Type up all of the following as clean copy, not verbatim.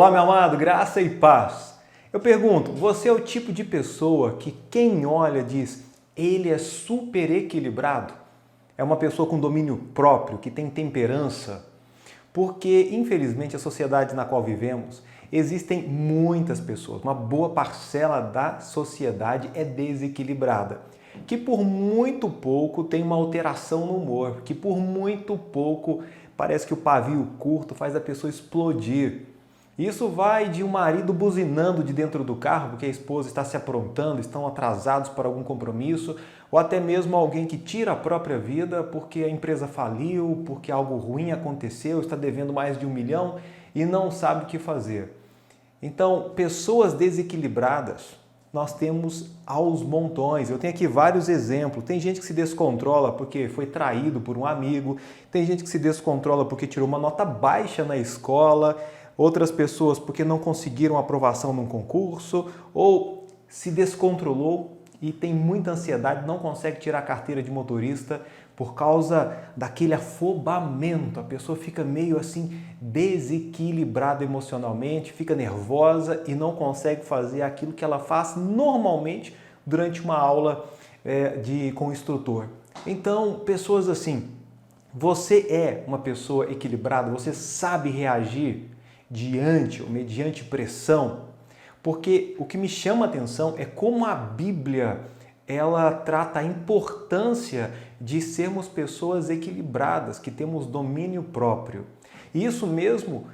Olá, meu amado, graça e paz. Eu pergunto, você é o tipo de pessoa que quem olha diz, ele é super equilibrado? É uma pessoa com domínio próprio, que tem temperança? Porque, infelizmente, a sociedade na qual vivemos, existem muitas pessoas, uma boa parcela da sociedade é desequilibrada, que por muito pouco tem uma alteração no humor, que por muito pouco parece que o pavio curto faz a pessoa explodir. Isso vai de um marido buzinando de dentro do carro porque a esposa está se aprontando, estão atrasados para algum compromisso, ou até mesmo alguém que tira a própria vida porque a empresa faliu, porque algo ruim aconteceu, está devendo mais de 1 milhão e não sabe o que fazer. Então, pessoas desequilibradas, nós temos aos montões. Eu tenho aqui vários exemplos. Tem gente que se descontrola porque foi traído por um amigo, tem gente que se descontrola porque tirou uma nota baixa na escola, outras pessoas porque não conseguiram aprovação num concurso ou se descontrolou e tem muita ansiedade, não consegue tirar a carteira de motorista por causa daquele afobamento. A pessoa fica meio assim desequilibrada emocionalmente, fica nervosa e não consegue fazer aquilo que ela faz normalmente durante uma aula com o instrutor. Então, pessoas assim, você é uma pessoa equilibrada, você sabe reagir diante ou mediante pressão, porque o que me chama a atenção é como a Bíblia ela trata a importância de sermos pessoas equilibradas, que temos domínio próprio. E isso mesmo,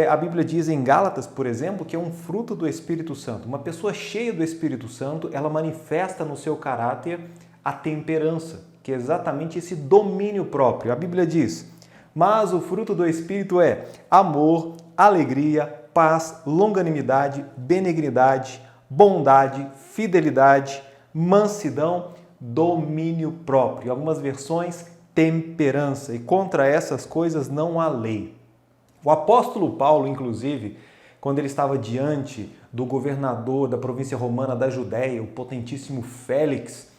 a Bíblia diz em Gálatas, por exemplo, que é um fruto do Espírito Santo. Uma pessoa cheia do Espírito Santo, ela manifesta no seu caráter a temperança, que é exatamente esse domínio próprio. A Bíblia diz, mas o fruto do Espírito é amor, alegria, paz, longanimidade, benignidade, bondade, fidelidade, mansidão, domínio próprio. Em algumas versões, temperança. E contra essas coisas não há lei. O apóstolo Paulo, inclusive, quando ele estava diante do governador da província romana da Judéia, o potentíssimo Félix,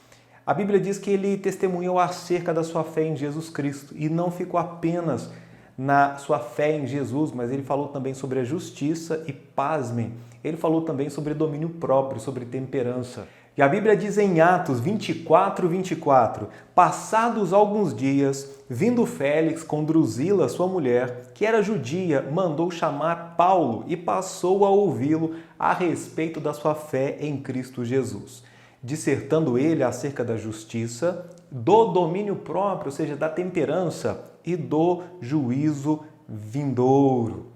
a Bíblia diz que ele testemunhou acerca da sua fé em Jesus Cristo e não ficou apenas na sua fé em Jesus, mas ele falou também sobre a justiça e, pasmem, ele falou também sobre domínio próprio, sobre temperança. E a Bíblia diz em Atos 24, passados alguns dias, vindo Félix com Drusila, sua mulher, que era judia, mandou chamar Paulo e passou a ouvi-lo a respeito da sua fé em Cristo Jesus, dissertando ele acerca da justiça, do domínio próprio, ou seja, da temperança e do juízo vindouro.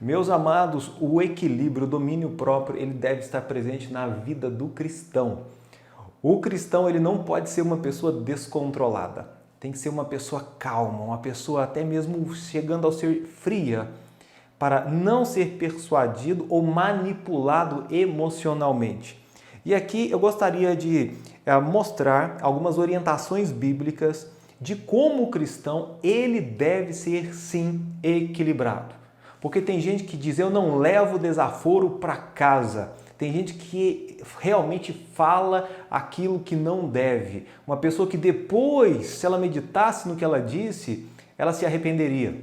Meus amados, o equilíbrio, o domínio próprio, ele deve estar presente na vida do cristão. O cristão, ele não pode ser uma pessoa descontrolada. Tem que ser uma pessoa calma, uma pessoa até mesmo chegando ao ser fria, para não ser persuadido ou manipulado emocionalmente. E aqui eu gostaria de mostrar algumas orientações bíblicas de como o cristão ele deve ser, sim, equilibrado. Porque tem gente que diz, eu não levo desaforo para casa. Tem gente que realmente fala aquilo que não deve. Uma pessoa que depois, se ela meditasse no que ela disse, ela se arrependeria.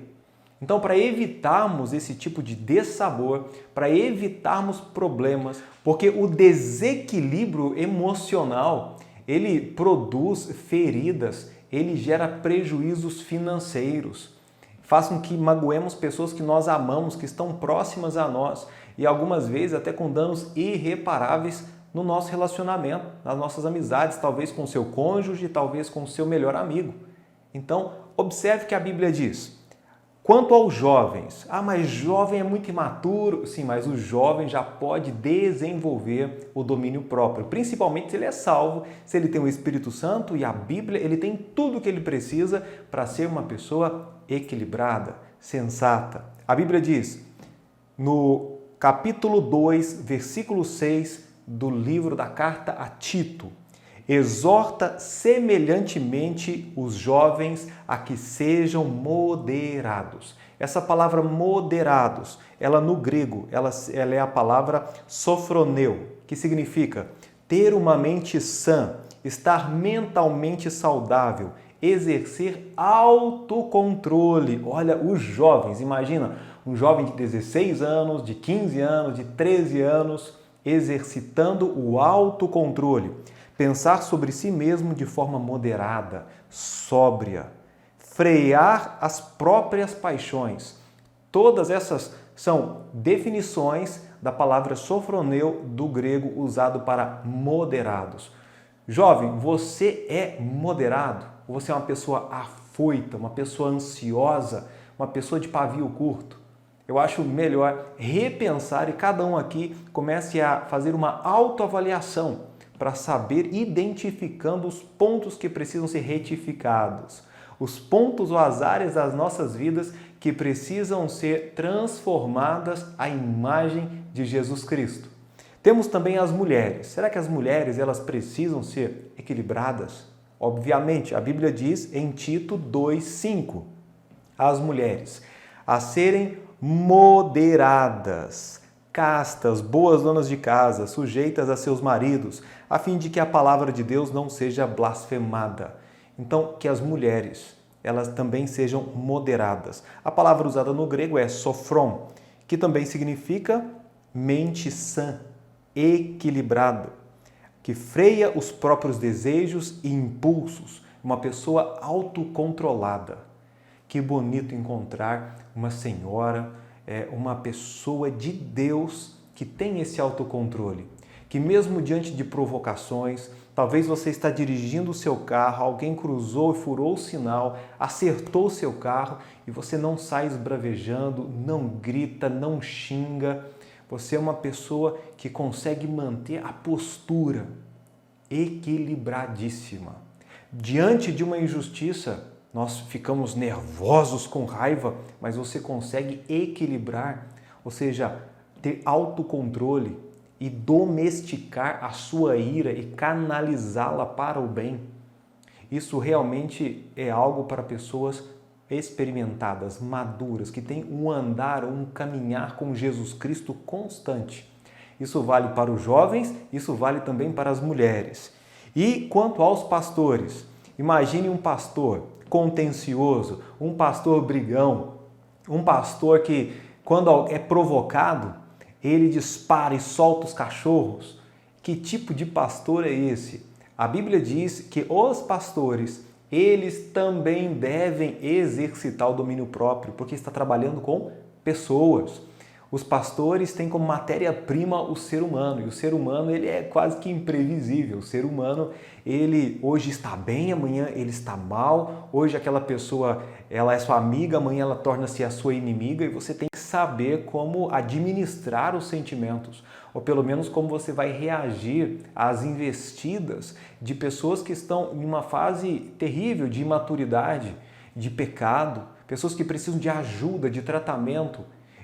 Então, para evitarmos esse tipo de dessabor, para evitarmos problemas, porque o desequilíbrio emocional, ele produz feridas, ele gera prejuízos financeiros, faz com que magoemos pessoas que nós amamos, que estão próximas a nós e algumas vezes até com danos irreparáveis no nosso relacionamento, nas nossas amizades, talvez com o seu cônjuge, talvez com o seu melhor amigo. Então, observe que a Bíblia diz, quanto aos jovens, mas jovem é muito imaturo. Sim, mas o jovem já pode desenvolver o domínio próprio, principalmente se ele é salvo, se ele tem o Espírito Santo e a Bíblia, ele tem tudo o que ele precisa para ser uma pessoa equilibrada, sensata. A Bíblia diz, no capítulo 2, versículo 6 do livro da carta a Tito, exorta semelhantemente os jovens a que sejam moderados. Essa palavra moderados, ela no grego, ela é a palavra sofroneu, que significa ter uma mente sã, estar mentalmente saudável, exercer autocontrole. Olha, os jovens, imagina, um jovem de 16 anos, de 15 anos, de 13 anos, exercitando o autocontrole. Pensar sobre si mesmo de forma moderada, sóbria, frear as próprias paixões. Todas essas são definições da palavra sofroneu do grego usado para moderados. Jovem, você é moderado? Ou você é uma pessoa afoita, uma pessoa ansiosa, uma pessoa de pavio curto? Eu acho melhor repensar e cada um aqui comece a fazer uma autoavaliação para saber identificando os pontos que precisam ser retificados, os pontos ou as áreas das nossas vidas que precisam ser transformadas à imagem de Jesus Cristo. Temos também as mulheres. Será que as mulheres elas precisam ser equilibradas? Obviamente, a Bíblia diz em Tito 2:5, as mulheres a serem moderadas, castas, boas donas de casa, sujeitas a seus maridos, a fim de que a palavra de Deus não seja blasfemada. Então, que as mulheres, elas também sejam moderadas. A palavra usada no grego é sophron, que também significa mente sã, equilibrada, que freia os próprios desejos e impulsos, uma pessoa autocontrolada. Que bonito encontrar uma senhora, uma pessoa de Deus que tem esse autocontrole, que mesmo diante de provocações, talvez você está dirigindo o seu carro, alguém cruzou e furou o sinal, acertou o seu carro e você não sai esbravejando, não grita, não xinga. Você é uma pessoa que consegue manter a postura equilibradíssima. Diante de uma injustiça, nós ficamos nervosos com raiva, mas você consegue equilibrar, ou seja, ter autocontrole e domesticar a sua ira e canalizá-la para o bem. Isso realmente é algo para pessoas experimentadas, maduras, que têm um andar, um caminhar com Jesus Cristo constante. Isso vale para os jovens, isso vale também para as mulheres. E quanto aos pastores, imagine um pastor contencioso, um pastor brigão, um pastor que, quando é provocado, ele dispara e solta os cachorros. Que tipo de pastor é esse? A Bíblia diz que os pastores, eles também devem exercitar o domínio próprio, porque está trabalhando com pessoas. Os pastores têm como matéria-prima o ser humano, e o ser humano ele é quase que imprevisível. O ser humano, ele hoje está bem, amanhã ele está mal, hoje aquela pessoa ela é sua amiga, amanhã ela torna-se a sua inimiga, e você tem que saber como administrar os sentimentos, ou pelo menos como você vai reagir às investidas de pessoas que estão em uma fase terrível de imaturidade, de pecado, pessoas que precisam de ajuda, de tratamento.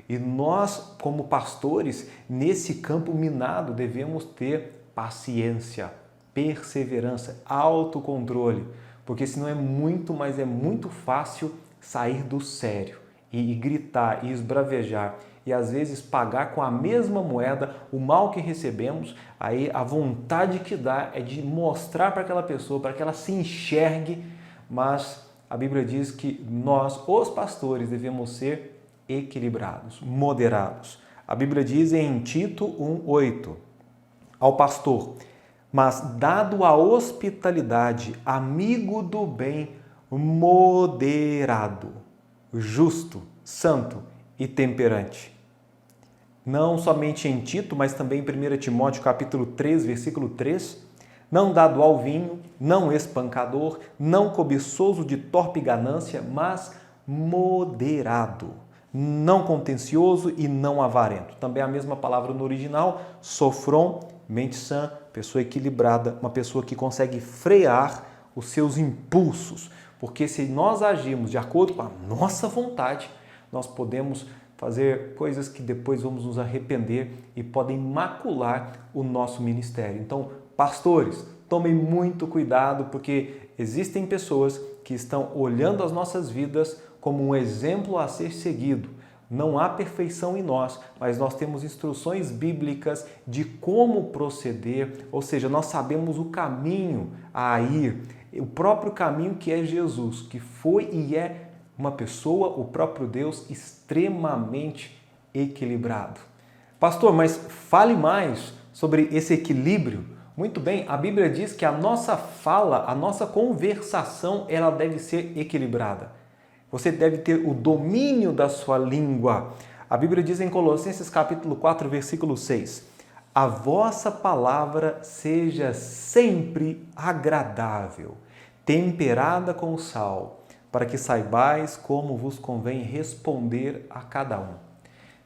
E nós, como pastores, nesse campo minado, devemos ter paciência, perseverança, autocontrole, porque senão é muito fácil sair do sério e gritar e esbravejar e às vezes pagar com a mesma moeda o mal que recebemos. Aí a vontade que dá é de mostrar para aquela pessoa, para que ela se enxergue, mas a Bíblia diz que nós, os pastores, devemos ser equilibrados, moderados. A Bíblia diz em Tito 1:8 ao pastor: mas dado a hospitalidade, amigo do bem, moderado, justo, santo e temperante. Não somente em Tito, mas também em 1 Timóteo capítulo 3, versículo 3, não dado ao vinho, não espancador, não cobiçoso de torpe ganância, mas moderado, não contencioso e não avarento. Também a mesma palavra no original, sophron, mente sã, pessoa equilibrada, uma pessoa que consegue frear os seus impulsos, porque se nós agimos de acordo com a nossa vontade, nós podemos fazer coisas que depois vamos nos arrepender e podem macular o nosso ministério. Então, pastores, tomem muito cuidado, porque existem pessoas que estão olhando as nossas vidas como um exemplo a ser seguido. Não há perfeição em nós, mas nós temos instruções bíblicas de como proceder, ou seja, nós sabemos o caminho a ir. o próprio caminho que é Jesus, que foi e é uma pessoa, o próprio Deus, extremamente equilibrado. Pastor, mas fale mais sobre esse equilíbrio. Muito bem, a Bíblia diz que a nossa fala, a nossa conversação, ela deve ser equilibrada. Você deve ter o domínio da sua língua. A Bíblia diz em Colossenses capítulo 4, versículo 6, a vossa palavra seja sempre agradável, temperada com sal, para que saibais como vos convém responder a cada um.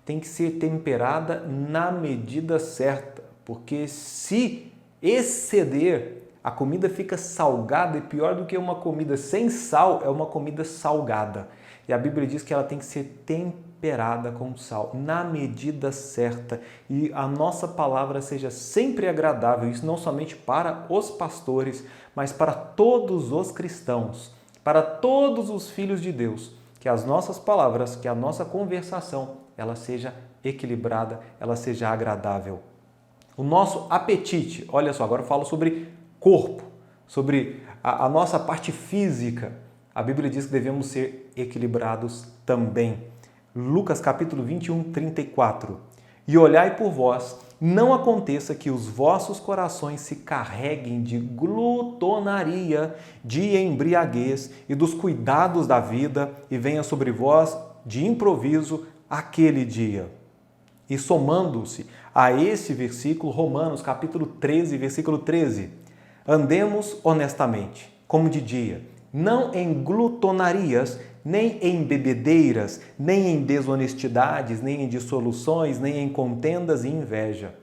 Tem que ser temperada na medida certa, porque se exceder, a comida fica salgada e pior do que uma comida sem sal é uma comida salgada. E a Bíblia diz que ela tem que ser temperada com sal, na medida certa. E a nossa palavra seja sempre agradável, isso não somente para os pastores, mas para todos os cristãos, para todos os filhos de Deus. Que as nossas palavras, que a nossa conversação, ela seja equilibrada, ela seja agradável. O nosso apetite, olha só, agora eu falo sobre corpo, sobre a nossa parte física. A Bíblia diz que devemos ser equilibrados também. Lucas capítulo 21, 34. E olhai por vós, não aconteça que os vossos corações se carreguem de glutonaria, de embriaguez e dos cuidados da vida e venha sobre vós de improviso aquele dia. E somando-se a esse versículo, Romanos capítulo 13, versículo 13. Andemos honestamente, como de dia, não em glutonarias, nem em bebedeiras, nem em desonestidades, nem em dissoluções, nem em contendas e inveja.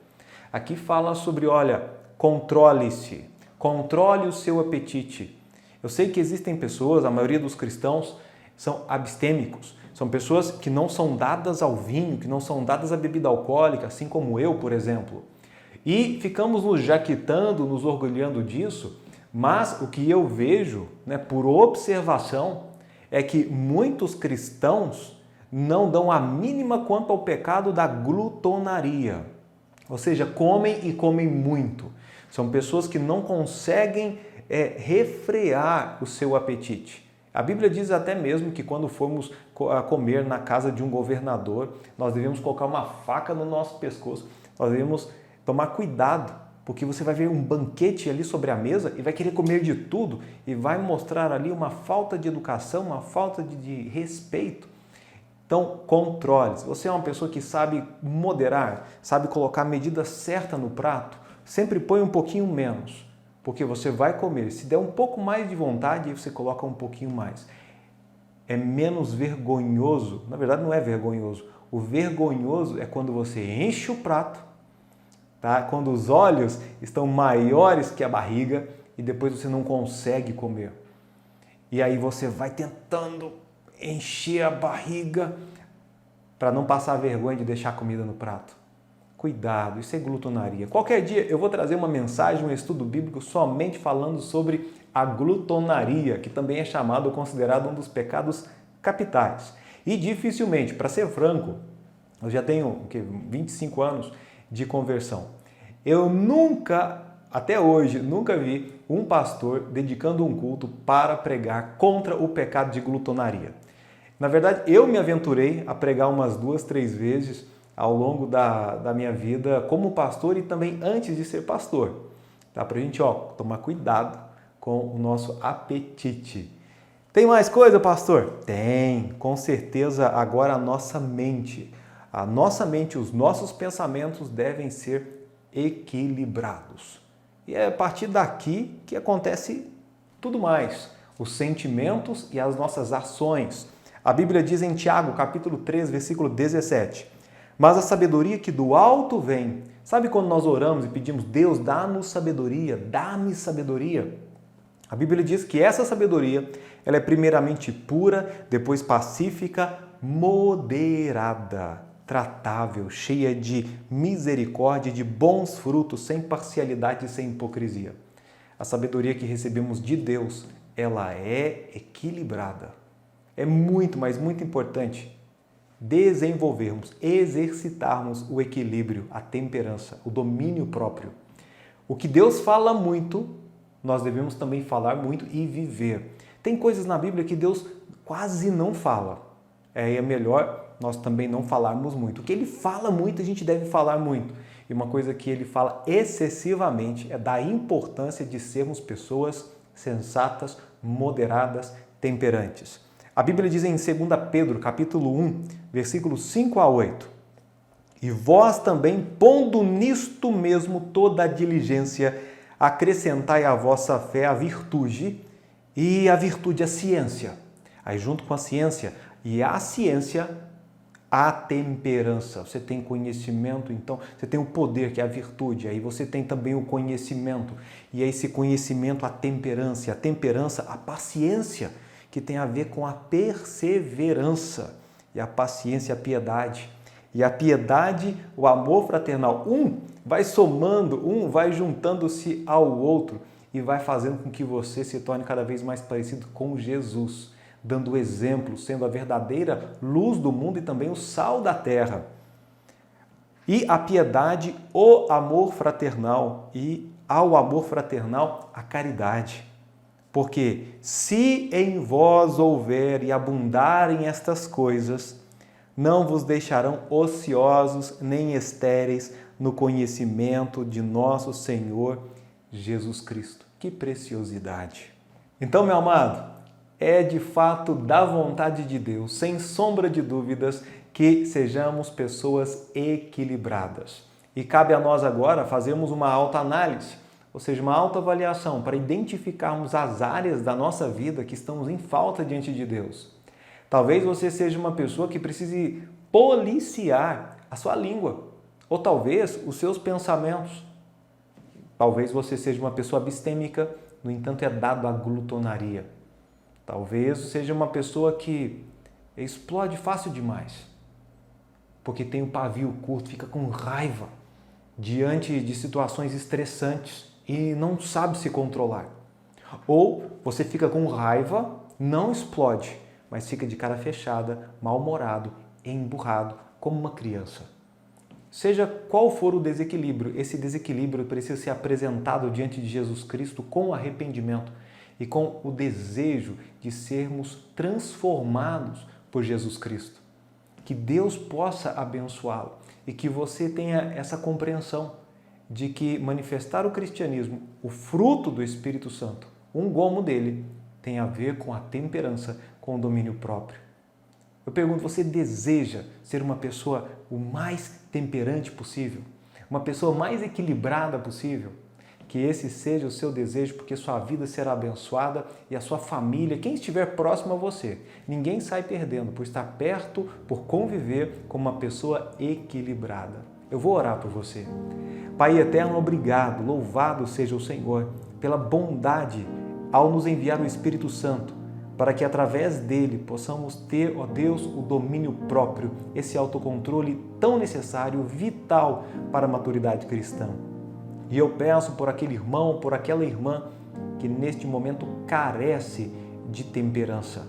Aqui fala sobre, olha, controle-se, controle o seu apetite. Eu sei que existem pessoas, a maioria dos cristãos são abstêmicos, são pessoas que não são dadas ao vinho, que não são dadas à bebida alcoólica, assim como eu, por exemplo. E ficamos nos jaquitando, nos orgulhando disso, mas o que eu vejo, por observação, é que muitos cristãos não dão a mínima quanto ao pecado da glutonaria. Ou seja, comem e comem muito. São pessoas que não conseguem refrear o seu apetite. A Bíblia diz até mesmo que quando formos comer na casa de um governador, nós devemos colocar uma faca no nosso pescoço, nós devemos tomar cuidado, porque você vai ver um banquete ali sobre a mesa e vai querer comer de tudo e vai mostrar ali uma falta de educação, uma falta de respeito. Então, controle. Se você é uma pessoa que sabe moderar, sabe colocar a medida certa no prato, sempre põe um pouquinho menos, porque você vai comer. Se der um pouco mais de vontade, aí você coloca um pouquinho mais. É menos vergonhoso, na verdade não é vergonhoso. O vergonhoso é quando você enche o prato, tá? Quando os olhos estão maiores que a barriga e depois você não consegue comer. E aí você vai tentando encher a barriga para não passar vergonha de deixar a comida no prato. Cuidado, isso é glutonaria. Qualquer dia eu vou trazer uma mensagem, um estudo bíblico somente falando sobre a glutonaria, que também é chamado ou considerado um dos pecados capitais. E dificilmente, para ser franco, eu já tenho 25 anos de conversão. Eu nunca, até hoje, nunca vi um pastor dedicando um culto para pregar contra o pecado de glutonaria. Na verdade, eu me aventurei a pregar umas 2, 3 vezes ao longo da minha vida como pastor e também antes de ser pastor. Tá? Para a gente tomar cuidado com o nosso apetite. Tem mais coisa, pastor? Tem, com certeza. Agora a nossa mente, os nossos pensamentos devem ser equilibrados. E é a partir daqui que acontece tudo mais, os sentimentos e as nossas ações. A Bíblia diz em Tiago, capítulo 3, versículo 17, mas a sabedoria que do alto vem, sabe quando nós oramos e pedimos, Deus, dá-nos sabedoria, dá-me sabedoria? A Bíblia diz que essa sabedoria, ela é primeiramente pura, depois pacífica, moderada, tratável, cheia de misericórdia, de bons frutos, sem parcialidade e sem hipocrisia. A sabedoria que recebemos de Deus, ela é equilibrada. É muito, mas muito importante desenvolvermos, exercitarmos o equilíbrio, a temperança, o domínio próprio. O que Deus fala muito nós devemos também falar muito e viver. Tem coisas na Bíblia que Deus quase não fala. É melhor nós também não falarmos muito. O que ele fala muito, a gente deve falar muito. E uma coisa que ele fala excessivamente é da importância de sermos pessoas sensatas, moderadas, temperantes. A Bíblia diz em 2 Pedro, capítulo 1, versículos 5 a 8. E vós também, pondo nisto mesmo toda a diligência, acrescentai à vossa fé a virtude, e a virtude a ciência. Aí junto com a ciência, e a ciência, a temperança. Você tem conhecimento, então você tem o poder, que é a virtude. Aí você tem também o conhecimento. E esse conhecimento, a temperança, a paciência, que tem a ver com a perseverança. E a paciência, a piedade. E a piedade, o amor fraternal. Um vai somando, um vai juntando-se ao outro e vai fazendo com que você se torne cada vez mais parecido com Jesus, dando exemplo, sendo a verdadeira luz do mundo e também o sal da terra. E a piedade, o amor fraternal, e ao amor fraternal, a caridade. Porque se em vós houver e abundarem estas coisas, não vos deixarão ociosos nem estéreis no conhecimento de nosso Senhor Jesus Cristo. Que preciosidade! Então, meu amado, é de fato da vontade de Deus, sem sombra de dúvidas, que sejamos pessoas equilibradas. E cabe a nós agora fazermos uma autoanálise, ou seja, uma autoavaliação para identificarmos as áreas da nossa vida que estamos em falta diante de Deus. Talvez você seja uma pessoa que precise policiar a sua língua, ou talvez os seus pensamentos. Talvez você seja uma pessoa abstêmica, no entanto é dado à glutonaria. Talvez seja uma pessoa que explode fácil demais, porque tem um pavio curto, fica com raiva diante de situações estressantes e não sabe se controlar. Ou você fica com raiva, não explode, mas fica de cara fechada, mal-humorado, emburrado, como uma criança. Seja qual for o desequilíbrio, esse desequilíbrio precisa ser apresentado diante de Jesus Cristo com arrependimento e com o desejo de sermos transformados por Jesus Cristo. Que Deus possa abençoá-lo e que você tenha essa compreensão de que manifestar o cristianismo, o fruto do Espírito Santo, um gomo dele, tem a ver com a temperança, com o domínio próprio. Eu pergunto, você deseja ser uma pessoa o mais temperante possível? Uma pessoa mais equilibrada possível? Que esse seja o seu desejo, porque sua vida será abençoada e a sua família, quem estiver próximo a você, ninguém sai perdendo por estar perto, por conviver com uma pessoa equilibrada. Eu vou orar por você. Pai eterno, obrigado, louvado seja o Senhor pela bondade ao nos enviar o Espírito Santo, para que através dele possamos ter, ó Deus, o domínio próprio, esse autocontrole tão necessário, vital para a maturidade cristã. E eu peço por aquele irmão, por aquela irmã que neste momento carece de temperança,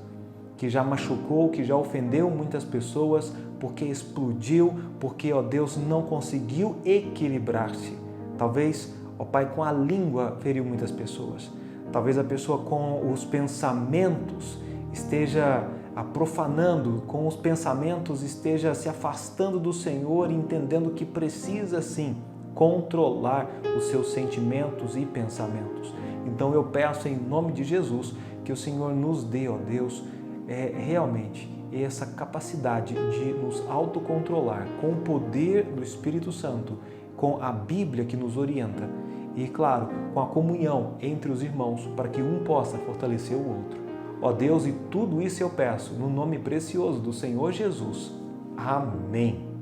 que já machucou, que já ofendeu muitas pessoas, porque explodiu, porque, ó Deus, não conseguiu equilibrar-se. Talvez, ó Pai, com a língua feriu muitas pessoas. Talvez a pessoa com os pensamentos esteja profanando, com os pensamentos esteja se afastando do Senhor, entendendo que precisa sim controlar os seus sentimentos e pensamentos. Então eu peço em nome de Jesus que o Senhor nos dê, ó Deus, realmente essa capacidade de nos autocontrolar com o poder do Espírito Santo, com a Bíblia que nos orienta e, claro, com a comunhão entre os irmãos para que um possa fortalecer o outro. Ó Deus, e tudo isso eu peço no nome precioso do Senhor Jesus. Amém.